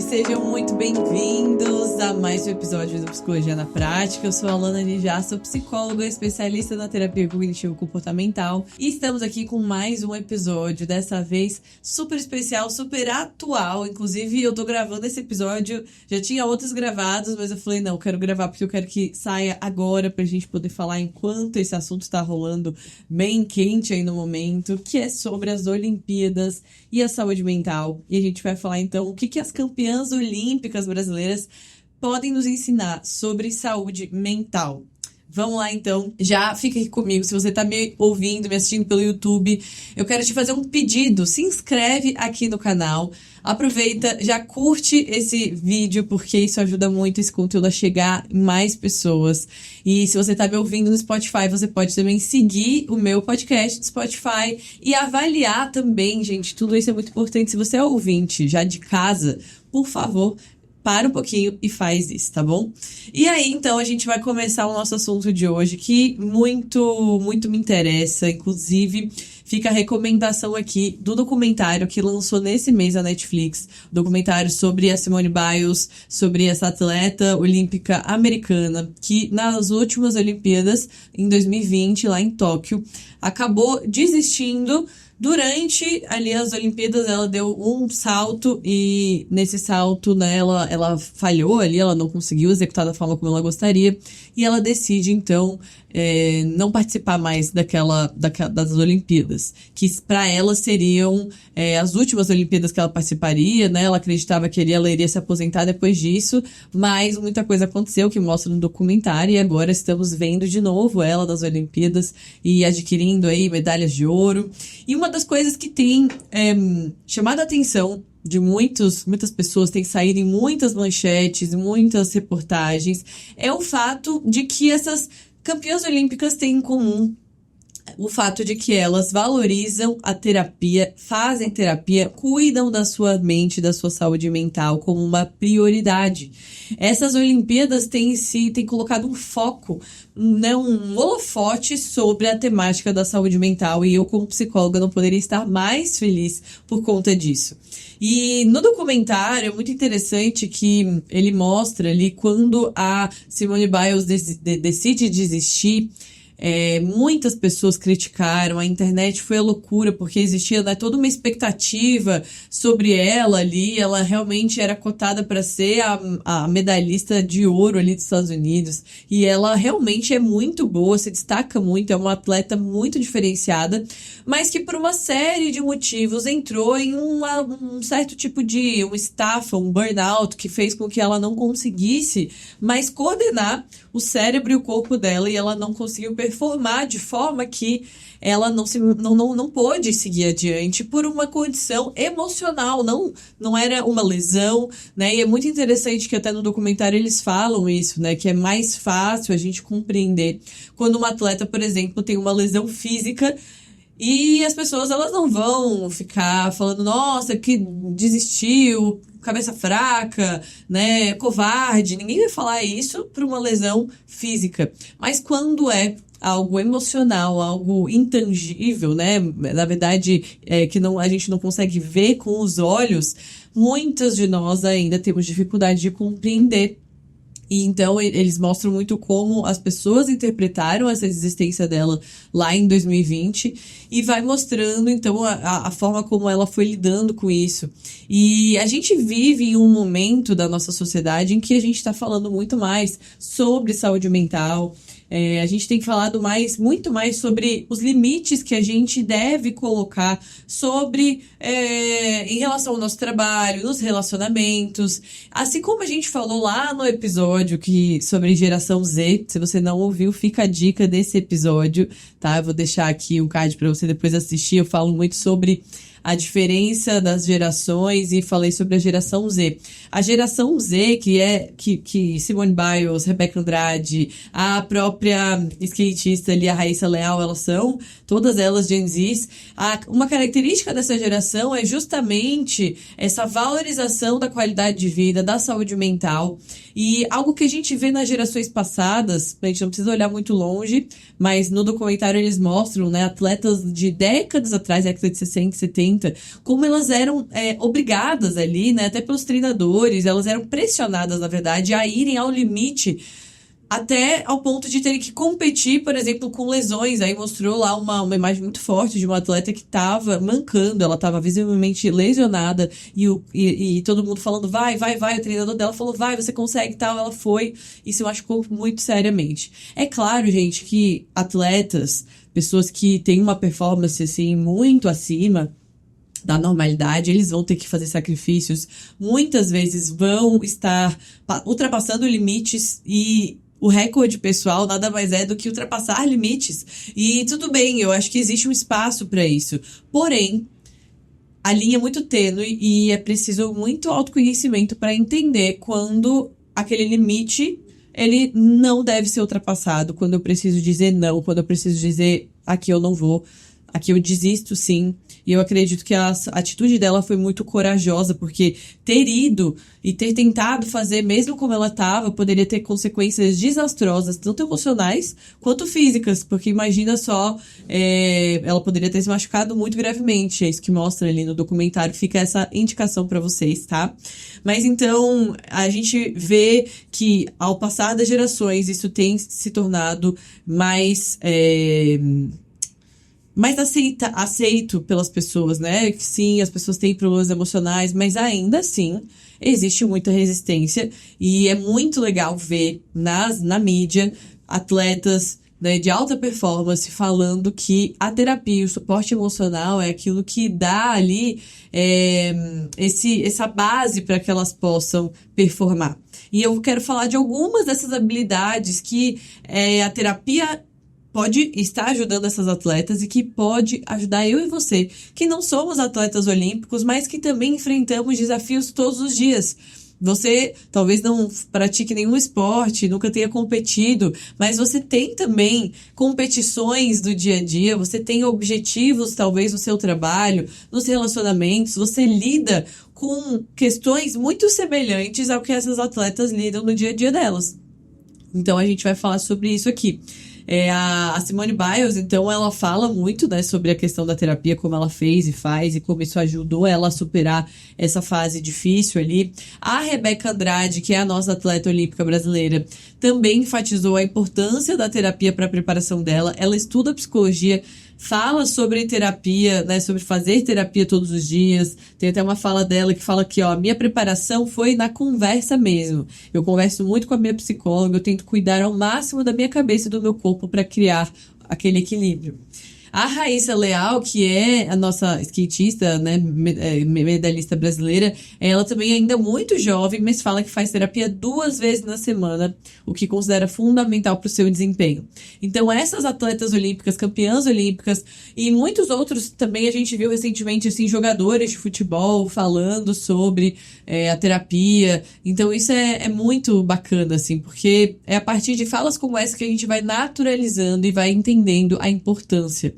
sejam muito bem-vindos a mais um episódio do Psicologia na Prática. Eu sou a Alana Nijá, sou psicóloga, especialista na terapia cognitivo-comportamental e estamos aqui com mais um episódio, dessa vez super especial, super atual. Inclusive, eu tô gravando esse episódio, já tinha outros gravados, mas eu falei, não, eu quero gravar porque eu quero que saia agora pra gente poder falar enquanto esse assunto tá rolando bem quente aí no momento, que é sobre as Olimpíadas e a saúde mental. E a gente vai falar então o que as campeãs olímpicas brasileiras podem nos ensinar sobre saúde mental. Vamos lá então, já fica aqui comigo, se você tá me ouvindo, me assistindo pelo YouTube, eu quero te fazer um pedido, se inscreve aqui no canal, aproveita, já curte esse vídeo, porque isso ajuda muito esse conteúdo a chegar em mais pessoas. E se você tá me ouvindo no Spotify, você pode também seguir o meu podcast no Spotify e avaliar também, gente, tudo isso é muito importante. Se você é ouvinte já de casa, por favor, para um pouquinho e faz isso, tá bom? E aí, então, a gente vai começar o nosso assunto de hoje, que muito me interessa. Inclusive, fica a recomendação aqui do documentário que lançou nesse mês a Netflix. Documentário sobre a Simone Biles, sobre essa atleta olímpica americana, que nas últimas Olimpíadas, em 2020, lá em Tóquio, acabou desistindo. Durante ali as Olimpíadas, ela deu um salto e nesse salto, né, ela falhou ali, ela não conseguiu executar da forma como ela gostaria e ela decide, então, não participar mais das Olimpíadas, que para ela seriam as últimas Olimpíadas que ela participaria, né, ela acreditava que ela iria se aposentar depois disso, mas muita coisa aconteceu que mostra no documentário e agora estamos vendo de novo ela nas Olimpíadas e adquirindo aí medalhas de ouro. E uma das coisas que tem chamado a atenção de muitas pessoas, tem saído em muitas manchetes, muitas reportagens, é o fato de que essas campeãs olímpicas têm em comum o fato de que elas valorizam a terapia, fazem terapia, cuidam da sua mente, da sua saúde mental como uma prioridade. Essas Olimpíadas têm colocado um foco, né, um holofote sobre a temática da saúde mental e eu, como psicóloga, não poderia estar mais feliz por conta disso. E no documentário é muito interessante que ele mostra ali quando a Simone Biles decide desistir. Muitas pessoas criticaram, a internet foi a loucura, porque existia, né, toda uma expectativa sobre ela ali, ela realmente era cotada para ser a medalhista de ouro ali dos Estados Unidos, e ela realmente é muito boa, se destaca muito, é uma atleta muito diferenciada, mas que por uma série de motivos entrou em um certo tipo de estafa, um burnout, que fez com que ela não conseguisse mais coordenar o cérebro e o corpo dela, e ela não conseguiu performar de forma que ela não pôde seguir adiante por uma condição emocional, não era uma lesão, né? E é muito interessante que até no documentário eles falam isso, né? Que é mais fácil a gente compreender quando uma atleta, por exemplo, tem uma lesão física e as pessoas, elas não vão ficar falando, nossa, que desistiu, cabeça fraca, né, covarde. Ninguém vai falar isso para uma lesão física. Mas quando é algo emocional, algo intangível, né, na verdade, que a gente não consegue ver com os olhos, muitas de nós ainda temos dificuldade de compreender. E então eles mostram muito como as pessoas interpretaram essa existência dela lá em 2020 e vai mostrando então a forma como ela foi lidando com isso. E a gente vive em um momento da nossa sociedade em que a gente está falando muito mais sobre saúde mental. A gente tem falado muito mais sobre os limites que a gente deve colocar em relação ao nosso trabalho, nos relacionamentos. Assim como a gente falou lá no episódio sobre geração Z, se você não ouviu, fica a dica desse episódio, tá? Eu vou deixar aqui um card para você depois assistir. Eu falo muito sobre a diferença das gerações e falei sobre a geração Z. A geração Z, que Simone Biles, Rebeca Andrade, a própria skatista ali, a Raíssa Leal, elas são, todas elas Gen Zs. Uma característica dessa geração é justamente essa valorização da qualidade de vida, da saúde mental. E algo que a gente vê nas gerações passadas, a gente não precisa olhar muito longe, mas no documentário eles mostram, né, atletas de décadas atrás, décadas de 60, 70, 90, como elas eram obrigadas ali, né, até pelos treinadores, elas eram pressionadas, na verdade, a irem ao limite até ao ponto de terem que competir, por exemplo, com lesões. Aí mostrou lá uma imagem muito forte de uma atleta que estava mancando, ela estava visivelmente lesionada, e todo mundo falando, vai, o treinador dela falou, vai, você consegue e tal, ela foi e se machucou muito seriamente. É claro, gente, que atletas, pessoas que têm uma performance, assim, muito acima da normalidade, eles vão ter que fazer sacrifícios, muitas vezes vão estar ultrapassando limites, e o recorde pessoal nada mais é do que ultrapassar limites. E tudo bem, eu acho que existe um espaço para isso. Porém, a linha é muito tênue e é preciso muito autoconhecimento para entender quando aquele limite ele não deve ser ultrapassado, quando eu preciso dizer não, quando eu preciso dizer aqui eu não vou, aqui eu desisto sim. E eu acredito que a atitude dela foi muito corajosa, porque ter ido e ter tentado fazer, mesmo como ela estava, poderia ter consequências desastrosas, tanto emocionais quanto físicas, porque imagina só, ela poderia ter se machucado muito gravemente. É isso que mostra ali no documentário, fica essa indicação para vocês, tá? Mas então, a gente vê que ao passar das gerações, isso tem se tornado mais aceito pelas pessoas, né? Que sim, as pessoas têm problemas emocionais, mas ainda assim existe muita resistência, e é muito legal ver na mídia atletas, né, de alta performance falando que a terapia, o suporte emocional é aquilo que dá ali essa base para que elas possam performar. E eu quero falar de algumas dessas habilidades que a terapia pode estar ajudando essas atletas e que pode ajudar eu e você, que não somos atletas olímpicos, mas que também enfrentamos desafios todos os dias. Você talvez não pratique nenhum esporte, nunca tenha competido, mas você tem também competições do dia a dia, você tem objetivos talvez no seu trabalho, nos relacionamentos, você lida com questões muito semelhantes ao que essas atletas lidam no dia a dia delas. Então a gente vai falar sobre isso aqui. A Simone Biles, então, ela fala muito, né, sobre a questão da terapia, como ela fez e faz, e como isso ajudou ela a superar essa fase difícil ali. A Rebeca Andrade, que é a nossa atleta olímpica brasileira, também enfatizou a importância da terapia para a preparação dela. Ela estuda psicologia, fala sobre terapia, né, sobre fazer terapia todos os dias. Tem até uma fala dela que fala que, ó, a minha preparação foi na conversa mesmo. Eu converso muito com a minha psicóloga, eu tento cuidar ao máximo da minha cabeça e do meu corpo para criar aquele equilíbrio. A Raíssa Leal, que é a nossa skatista, né, medalhista brasileira, ela também é ainda muito jovem, mas fala que faz terapia 2 vezes na semana, o que considera fundamental para o seu desempenho. Então, essas atletas olímpicas, campeãs olímpicas e muitos outros também a gente viu recentemente, assim, jogadores de futebol falando sobre a terapia. Então, isso é muito bacana, assim, porque é a partir de falas como essa que a gente vai naturalizando e vai entendendo a importância.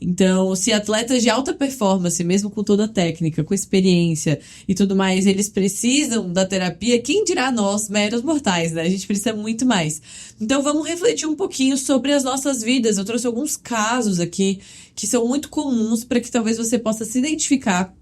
Então, se atletas de alta performance, mesmo com toda a técnica, com experiência e tudo mais, eles precisam da terapia, quem dirá nós, meros mortais, né? A gente precisa muito mais. Então, vamos refletir um pouquinho sobre as nossas vidas. Eu trouxe alguns casos aqui que são muito comuns para que talvez você possa se identificar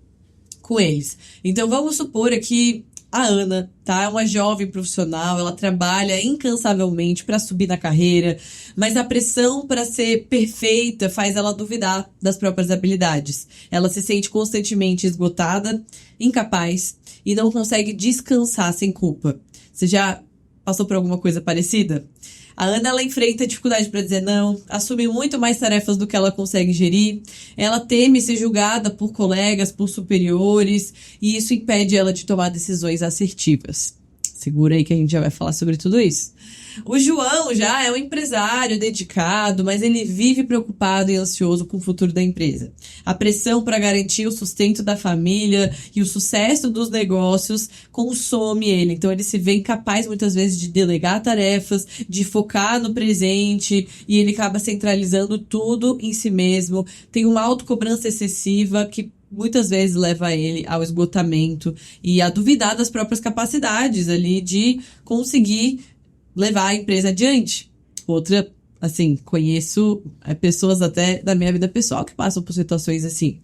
com eles. Então, vamos supor aqui a Ana, tá? É uma jovem profissional, ela trabalha incansavelmente para subir na carreira, mas a pressão para ser perfeita faz ela duvidar das próprias habilidades. Ela se sente constantemente esgotada, incapaz e não consegue descansar sem culpa. Você já passou por alguma coisa parecida? A Ana, ela enfrenta dificuldade para dizer não, assume muito mais tarefas do que ela consegue gerir, ela teme ser julgada por colegas, por superiores, e isso impede ela de tomar decisões assertivas. Segura aí que a gente já vai falar sobre tudo isso. O João já é um empresário dedicado, mas ele vive preocupado e ansioso com o futuro da empresa. A pressão para garantir o sustento da família e o sucesso dos negócios consome ele. Então ele se vê incapaz muitas vezes de delegar tarefas, de focar no presente, e ele acaba centralizando tudo em si mesmo. Tem uma autocobrança excessiva que muitas vezes leva ele ao esgotamento e a duvidar das próprias capacidades ali de conseguir levar a empresa adiante. Outra, assim, conheço pessoas até da minha vida pessoal que passam por situações assim.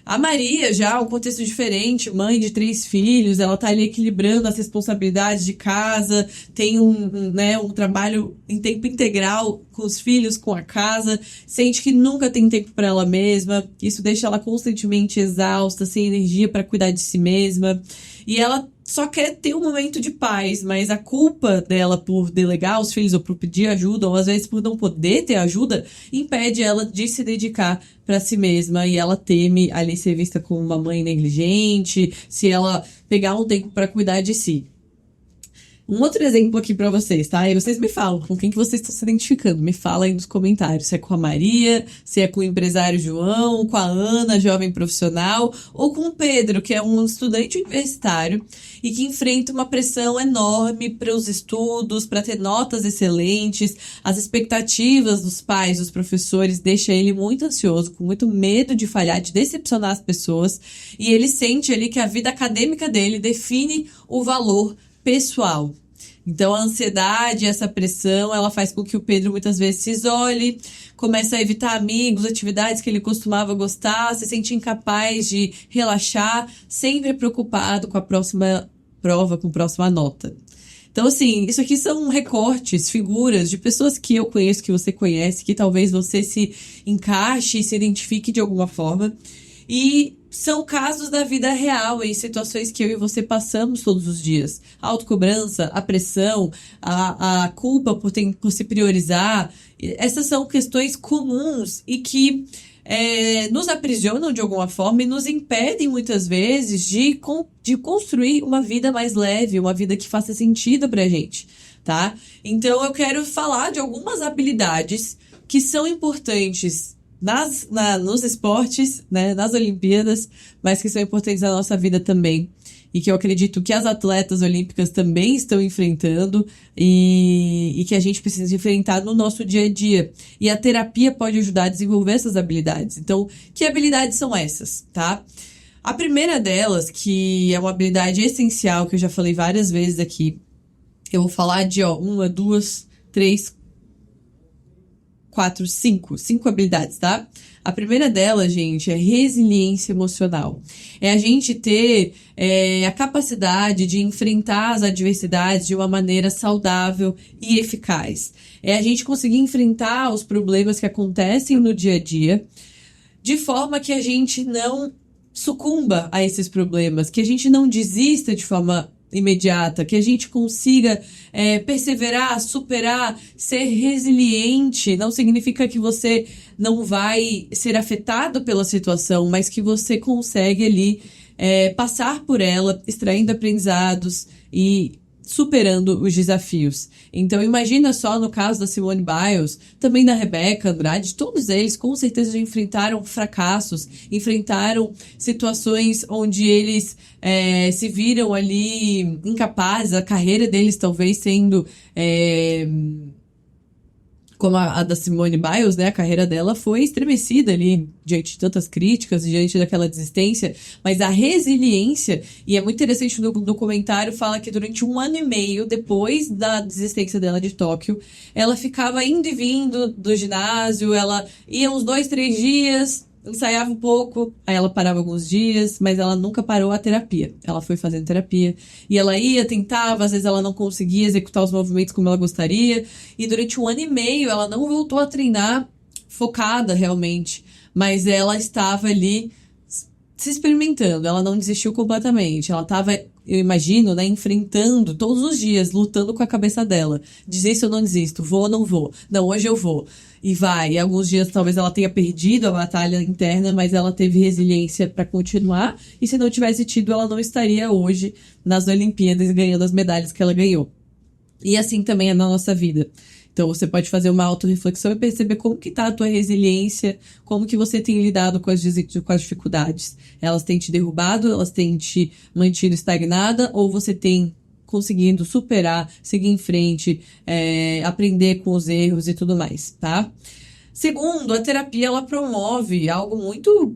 A Maria já, um contexto diferente, mãe de 3 filhos, ela tá ali equilibrando as responsabilidades de casa, tem um trabalho em tempo integral com os filhos, com a casa, sente que nunca tem tempo para ela mesma, isso deixa ela constantemente exausta, sem energia para cuidar de si mesma, e ela só quer ter um momento de paz, mas a culpa dela por delegar os filhos ou por pedir ajuda, ou às vezes por não poder ter ajuda, impede ela de se dedicar para si mesma, e ela teme ali ser vista como uma mãe negligente, se ela pegar um tempo para cuidar de si. Um outro exemplo aqui pra vocês, tá? E vocês me falam com quem que vocês estão se identificando. Me fala aí nos comentários se é com a Maria, se é com o empresário João, com a Ana, jovem profissional, ou com o Pedro, que é um estudante universitário e que enfrenta uma pressão enorme para os estudos, para ter notas excelentes. As expectativas dos pais, dos professores, deixam ele muito ansioso, com muito medo de falhar, de decepcionar as pessoas. E ele sente ali que a vida acadêmica dele define o valor pessoal. Então, a ansiedade, essa pressão, ela faz com que o Pedro muitas vezes se isole, comece a evitar amigos, atividades que ele costumava gostar, se sente incapaz de relaxar, sempre preocupado com a próxima prova, com a próxima nota. Então, assim, isso aqui são recortes, figuras de pessoas que eu conheço, que você conhece, que talvez você se encaixe e se identifique de alguma forma. E são casos da vida real, em situações que eu e você passamos todos os dias. A autocobrança, a pressão, a culpa por se priorizar. Essas são questões comuns e que nos aprisionam de alguma forma e nos impedem muitas vezes de construir uma vida mais leve, uma vida que faça sentido pra gente, tá? Então eu quero falar de algumas habilidades que são importantes nos esportes, né, nas Olimpíadas, mas que são importantes na nossa vida também. E que eu acredito que as atletas olímpicas também estão enfrentando e que a gente precisa enfrentar no nosso dia a dia. E a terapia pode ajudar a desenvolver essas habilidades. Então, que habilidades são essas, tá? A primeira delas, que é uma habilidade essencial, que eu já falei várias vezes aqui, eu vou falar de 1, 2, 3, 4, 5 habilidades, tá? A primeira delas, gente, é resiliência emocional. É a gente ter a capacidade de enfrentar as adversidades de uma maneira saudável e eficaz. É a gente conseguir enfrentar os problemas que acontecem no dia a dia de forma que a gente não sucumba a esses problemas, que a gente não desista de forma imediata, que a gente consiga perseverar, superar, ser resiliente. Não significa que você não vai ser afetado pela situação, mas que você consegue ali passar por ela, extraindo aprendizados e superando os desafios. Então imagina só no caso da Simone Biles, também da Rebeca Andrade, todos eles com certeza já enfrentaram fracassos, enfrentaram situações onde eles se viram ali incapazes, a carreira deles talvez sendo como a da Simone Biles, né? A carreira dela foi estremecida ali diante de tantas críticas, diante daquela desistência, mas a resiliência, e é muito interessante no documentário, fala que durante 1 ano e meio depois da desistência dela de Tóquio, ela ficava indo e vindo do ginásio, ela ia uns 2, 3 dias, ensaiava um pouco, aí ela parava alguns dias, mas ela nunca parou a terapia. Ela foi fazendo terapia. E ela ia, tentava, às vezes ela não conseguia executar os movimentos como ela gostaria. E durante 1 ano e meio ela não voltou a treinar focada realmente. Mas ela estava ali se experimentando, ela não desistiu completamente. Ela estava, eu imagino, né, enfrentando todos os dias, lutando com a cabeça dela. Desisto ou não desisto? Vou ou não vou? Não, hoje eu vou. E vai. E alguns dias talvez ela tenha perdido a batalha interna, mas ela teve resiliência para continuar. E se não tivesse tido, ela não estaria hoje nas Olimpíadas ganhando as medalhas que ela ganhou. E assim também é na nossa vida. Então você pode fazer uma autorreflexão e perceber como que tá a tua resiliência, como que você tem lidado com as dificuldades. Elas têm te derrubado, elas têm te mantido estagnada, ou você tem conseguindo superar, seguir em frente, aprender com os erros e tudo mais, tá? Segundo, a terapia ela promove algo muito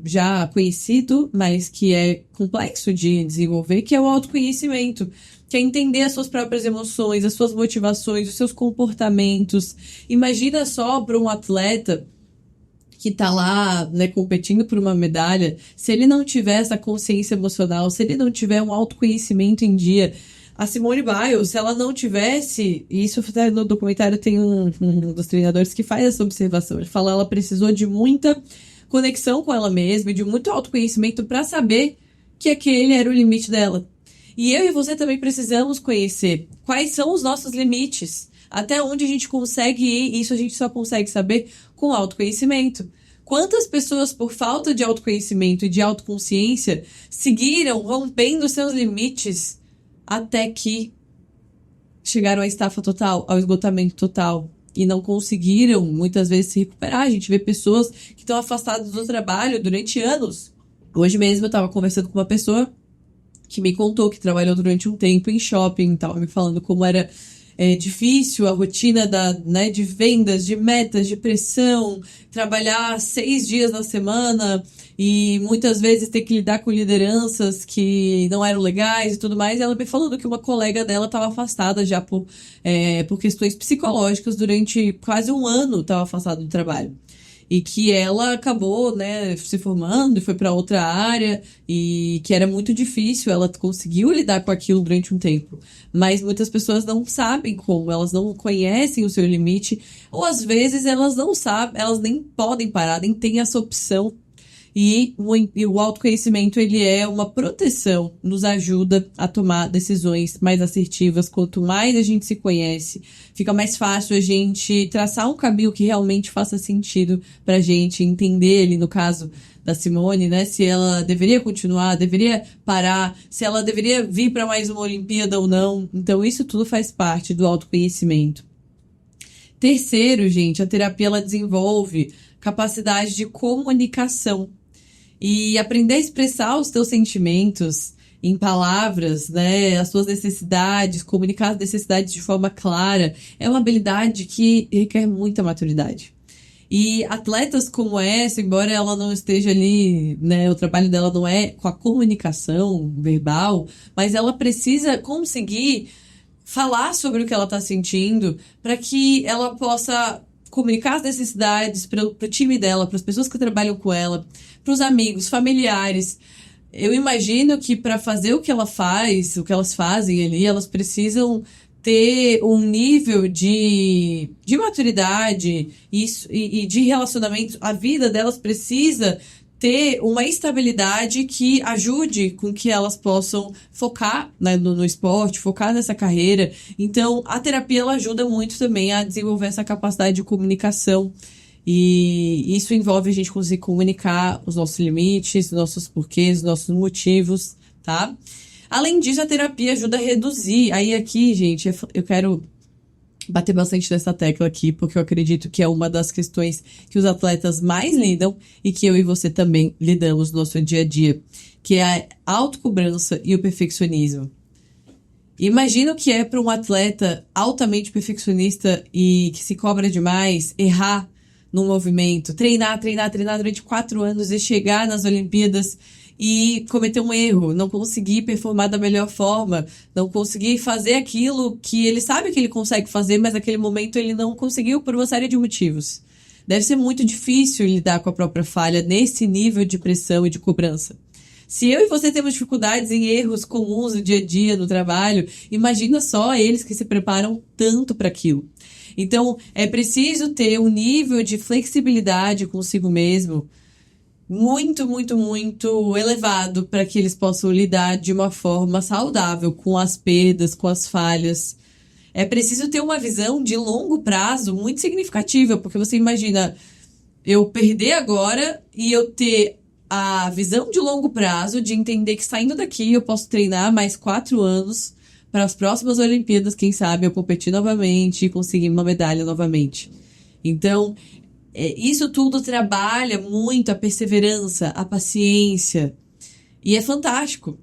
já conhecido, mas que é complexo de desenvolver, que é o autoconhecimento, que é entender as suas próprias emoções, as suas motivações, os seus comportamentos. Imagina só para um atleta que tá lá, né, competindo por uma medalha, se ele não tiver essa consciência emocional, se ele não tiver um autoconhecimento em dia, a Simone Biles, se ela não tivesse, e isso até no documentário tem um dos treinadores que faz essa observação, ele fala que ela precisou de muita conexão com ela mesma e de muito autoconhecimento para saber que aquele era o limite dela. E eu e você também precisamos conhecer quais são os nossos limites, até onde a gente consegue ir, e isso a gente só consegue saber com autoconhecimento. Quantas pessoas, por falta de autoconhecimento e de autoconsciência, seguiram rompendo seus limites até que chegaram à estafa total, ao esgotamento total, e não conseguiram, muitas vezes, se recuperar. A gente vê pessoas que estão afastadas do trabalho durante anos. Hoje mesmo eu estava conversando com uma pessoa que me contou que trabalhou durante um tempo em shopping, estava me falando como era difícil a rotina de vendas, de metas, de pressão, trabalhar 6 dias na semana e muitas vezes ter que lidar com lideranças que não eram legais e tudo mais. E ela me falando que uma colega dela estava afastada já por questões psicológicas durante quase um ano, estava afastada do trabalho. E que ela acabou, né, se formando e foi para outra área e que era muito difícil, ela conseguiu lidar com aquilo durante um tempo. Mas muitas pessoas não sabem como, elas não conhecem o seu limite, ou às vezes elas não sabem, elas nem podem parar, nem têm essa opção. E o autoconhecimento, ele é uma proteção, nos ajuda a tomar decisões mais assertivas. Quanto mais a gente se conhece, fica mais fácil a gente traçar um caminho que realmente faça sentido pra gente, entender ali, no caso da Simone, né, se ela deveria continuar, deveria parar, se ela deveria vir para mais uma Olimpíada ou não. Então isso tudo faz parte do autoconhecimento. Terceiro, gente, a terapia ela desenvolve capacidade de comunicação. E aprender a expressar os teus sentimentos em palavras, né, as suas necessidades, comunicar as necessidades de forma clara, é uma habilidade que requer muita maturidade. E atletas como essa, embora ela não esteja ali, né, o trabalho dela não é com a comunicação verbal, mas ela precisa conseguir falar sobre o que ela está sentindo para que ela possa comunicar as necessidades para o time dela, para as pessoas que trabalham com ela, para os amigos, familiares. Eu imagino que para fazer o que ela faz, o que elas fazem ali, elas precisam ter um nível de maturidade e de relacionamento. A vida delas precisa ter uma estabilidade que ajude com que elas possam focar, né, no esporte, focar nessa carreira. Então, a terapia ela ajuda muito também a desenvolver essa capacidade de comunicação. E isso envolve a gente conseguir comunicar os nossos limites, os nossos porquês, os nossos motivos, tá? Além disso, a terapia ajuda a reduzir. Aí aqui, gente, eu quero bater bastante nessa tecla aqui, porque eu acredito que é uma das questões que os atletas mais lidam e que eu e você também lidamos no nosso dia a dia, que é a autocobrança e o perfeccionismo. Imagina o que é para um atleta altamente perfeccionista e que se cobra demais, errar num movimento, treinar durante 4 anos e chegar nas Olimpíadas e cometer um erro, não conseguir performar da melhor forma, não conseguir fazer aquilo que ele sabe que ele consegue fazer, mas naquele momento ele não conseguiu por uma série de motivos. Deve ser muito difícil lidar com a própria falha nesse nível de pressão e de cobrança. Se eu e você temos dificuldades em erros comuns no dia a dia, no trabalho, imagina só eles que se preparam tanto para aquilo. Então, é preciso ter um nível de flexibilidade consigo mesmo muito, muito, muito elevado para que eles possam lidar de uma forma saudável com as perdas, com as falhas. É preciso ter uma visão de longo prazo muito significativa, porque você imagina eu perder agora e eu ter a visão de longo prazo de entender que saindo daqui eu posso treinar mais 4 anos para as próximas Olimpíadas, quem sabe eu competir novamente e conseguir uma medalha novamente. Então, isso tudo trabalha muito a perseverança, a paciência. E é fantástico.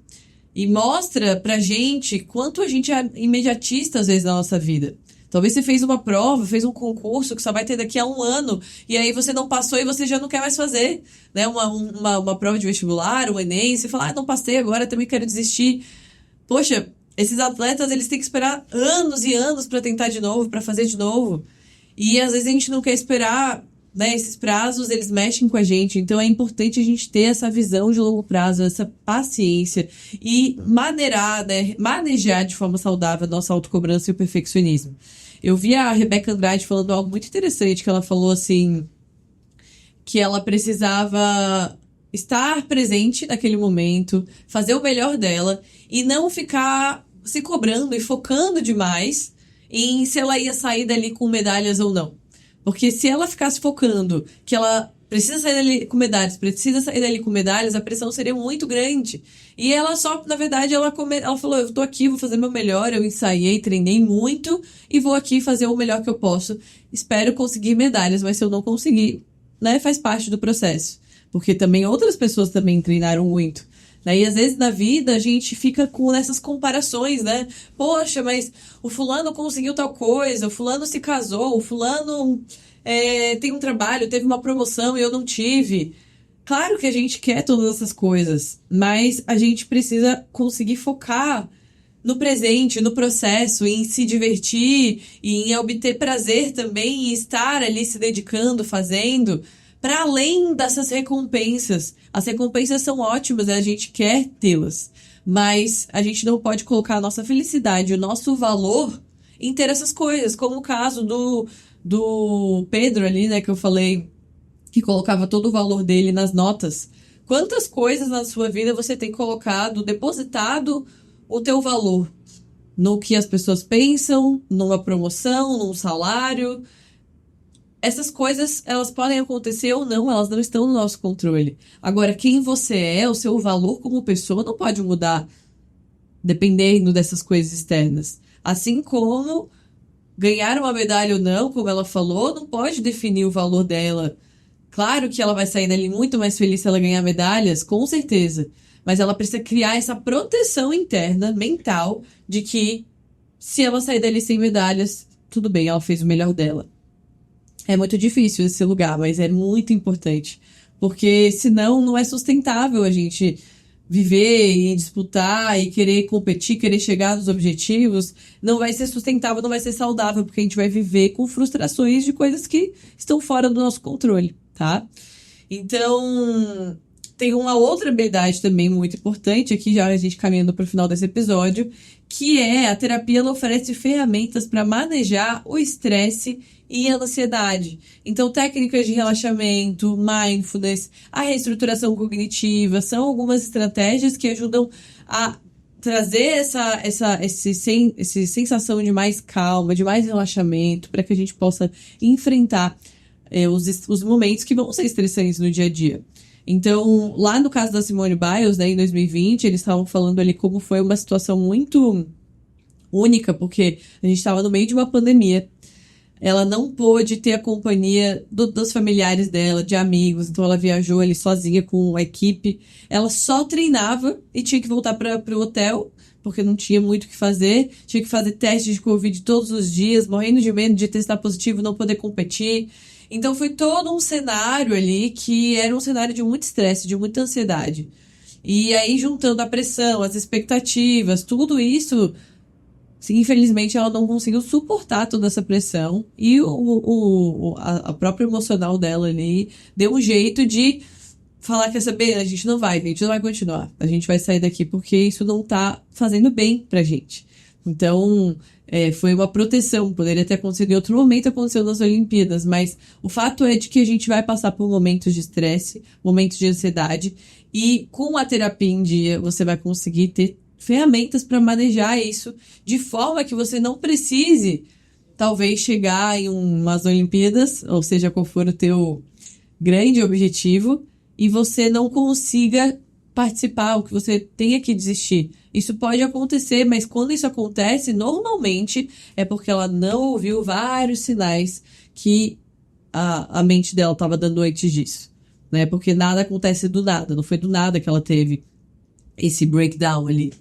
E mostra pra gente quanto a gente é imediatista às vezes na nossa vida. Talvez você fez uma prova, fez um concurso que só vai ter daqui a 1 ano, e aí você não passou e você já não quer mais fazer, né? Uma prova de vestibular, um Enem, você fala, não passei agora, também quero desistir. Poxa, esses atletas, eles têm que esperar anos e anos pra tentar de novo, pra fazer de novo. E às vezes a gente não quer esperar né, esses prazos, eles mexem com a gente, então é importante a gente ter essa visão de longo prazo, essa paciência e maneirar, né, manejar de forma saudável a nossa autocobrança e o perfeccionismo. Eu vi a Rebeca Andrade falando algo muito interessante, que ela falou assim, que ela precisava estar presente naquele momento, fazer o melhor dela e não ficar se cobrando e focando demais em se ela ia sair dali com medalhas ou não. Porque se ela ficasse focando que ela precisa sair dali com medalhas, a pressão seria muito grande. E ela só, na verdade, ela falou, eu tô aqui, vou fazer meu melhor, eu ensaiei, treinei muito e vou aqui fazer o melhor que eu posso. Espero conseguir medalhas, mas se eu não conseguir, né, faz parte do processo. Porque também outras pessoas também treinaram muito. Né? E às vezes na vida a gente fica com essas comparações, né? Poxa, mas o fulano conseguiu tal coisa, o fulano se casou, o fulano tem um trabalho, teve uma promoção e eu não tive. Claro que a gente quer todas essas coisas, mas a gente precisa conseguir focar no presente, no processo, em se divertir e em obter prazer também e estar ali se dedicando, fazendo, para além dessas recompensas. As recompensas são ótimas, a gente quer tê-las, mas a gente não pode colocar a nossa felicidade, o nosso valor em ter essas coisas, como o caso do Pedro ali, né, que eu falei, que colocava todo o valor dele nas notas. Quantas coisas na sua vida você tem colocado, depositado o teu valor no que as pessoas pensam, numa promoção, num salário? Essas coisas, elas podem acontecer ou não, elas não estão no nosso controle. Agora, quem você é, o seu valor como pessoa não pode mudar dependendo dessas coisas externas. Assim como ganhar uma medalha ou não, como ela falou, não pode definir o valor dela. Claro que ela vai sair dali muito mais feliz se ela ganhar medalhas, com certeza. Mas ela precisa criar essa proteção interna, mental, de que se ela sair dali sem medalhas, tudo bem, ela fez o melhor dela. É muito difícil esse lugar, mas é muito importante. Porque senão não é sustentável a gente viver e disputar e querer competir, querer chegar nos objetivos. Não vai ser sustentável, não vai ser saudável, porque a gente vai viver com frustrações de coisas que estão fora do nosso controle, tá? Então, tem uma outra habilidade também muito importante, aqui já a gente caminhando para o final desse episódio, que é a terapia, ela oferece ferramentas para manejar o estresse e a ansiedade. Então, técnicas de relaxamento, mindfulness, a reestruturação cognitiva, são algumas estratégias que ajudam a trazer essa sensação de mais calma, de mais relaxamento, para que a gente possa enfrentar os momentos que vão ser estressantes no dia a dia. Então, lá no caso da Simone Biles, né, em 2020, eles estavam falando ali como foi uma situação muito única, porque a gente estava no meio de uma pandemia. Ela não pôde ter a companhia dos familiares dela, de amigos, então ela viajou ali sozinha com a equipe. Ela só treinava e tinha que voltar para o hotel, porque não tinha muito o que fazer. Tinha que fazer testes de Covid todos os dias, morrendo de medo de testar positivo, não poder competir. Então foi todo um cenário ali que era um cenário de muito estresse, de muita ansiedade. E aí, juntando a pressão, as expectativas, tudo isso, infelizmente ela não conseguiu suportar toda essa pressão. E a própria emocional dela ali deu um jeito de falar, quer saber, a gente não vai continuar. A gente vai sair daqui porque isso não tá fazendo bem pra gente. Então, foi uma proteção. Poderia ter acontecido em outro momento, aconteceu nas Olimpíadas. Mas o fato é de que a gente vai passar por momentos de estresse, momentos de ansiedade. E com a terapia em dia, você vai conseguir ter ferramentas para manejar isso de forma que você não precise, talvez, chegar em umas Olimpíadas, ou seja, qual for o teu grande objetivo, e você não consiga participar, ou que você tenha que desistir. Isso pode acontecer, mas quando isso acontece, normalmente é porque ela não ouviu vários sinais que a mente dela estava dando antes disso, né? Porque nada acontece do nada, não foi do nada que ela teve esse breakdown ali.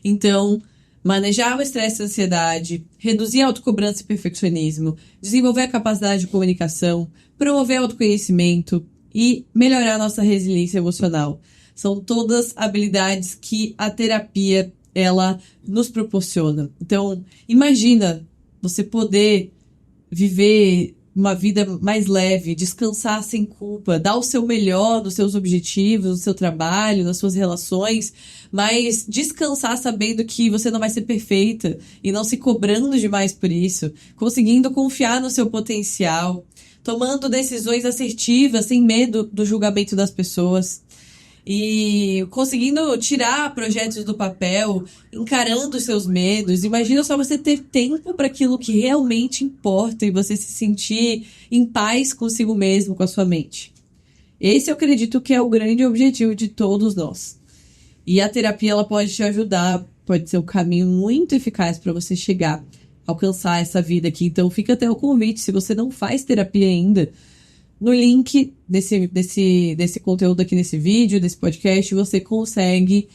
Então, manejar o estresse e a ansiedade, reduzir a autocobrança e perfeccionismo, desenvolver a capacidade de comunicação, promover autoconhecimento e melhorar a nossa resiliência emocional. São todas habilidades que a terapia, ela nos proporciona. Então, imagina você poder viver uma vida mais leve, descansar sem culpa, dar o seu melhor nos seus objetivos, no seu trabalho, nas suas relações, mas descansar sabendo que você não vai ser perfeita e não se cobrando demais por isso, conseguindo confiar no seu potencial, tomando decisões assertivas sem medo do julgamento das pessoas. E conseguindo tirar projetos do papel, encarando os seus medos. Imagina só você ter tempo para aquilo que realmente importa e você se sentir em paz consigo mesmo, com a sua mente. Esse eu acredito que é o grande objetivo de todos nós. E a terapia ela pode te ajudar, pode ser um caminho muito eficaz para você chegar, alcançar essa vida aqui. Então fica até o convite, se você não faz terapia ainda, no link desse conteúdo aqui nesse vídeo, desse podcast, você consegue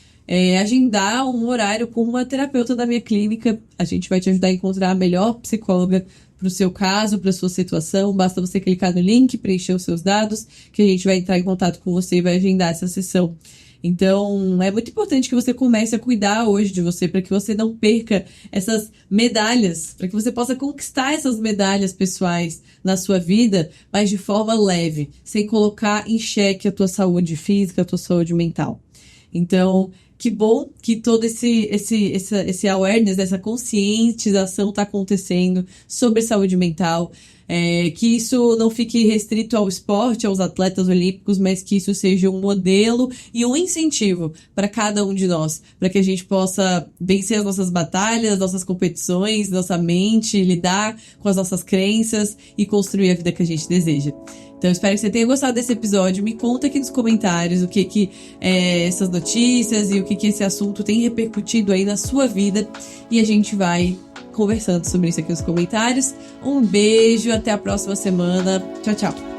agendar um horário com uma terapeuta da minha clínica. A gente vai te ajudar a encontrar a melhor psicóloga para o seu caso, para a sua situação. Basta você clicar no link, preencher os seus dados, que a gente vai entrar em contato com você e vai agendar essa sessão. Então, é muito importante que você comece a cuidar hoje de você, para que você não perca essas medalhas, para que você possa conquistar essas medalhas pessoais na sua vida, mas de forma leve, sem colocar em xeque a tua saúde física, a tua saúde mental. Então, que bom que todo esse awareness, essa conscientização está acontecendo sobre saúde mental. Que isso não fique restrito ao esporte, aos atletas olímpicos, mas que isso seja um modelo e um incentivo para cada um de nós, para que a gente possa vencer as nossas batalhas, nossas competições, nossa mente, lidar com as nossas crenças e construir a vida que a gente deseja. Então, espero que você tenha gostado desse episódio. Me conta aqui nos comentários o que essas notícias e o que esse assunto tem repercutido aí na sua vida. E a gente vai conversando sobre isso aqui nos comentários. Um beijo, até a próxima semana. Tchau, tchau.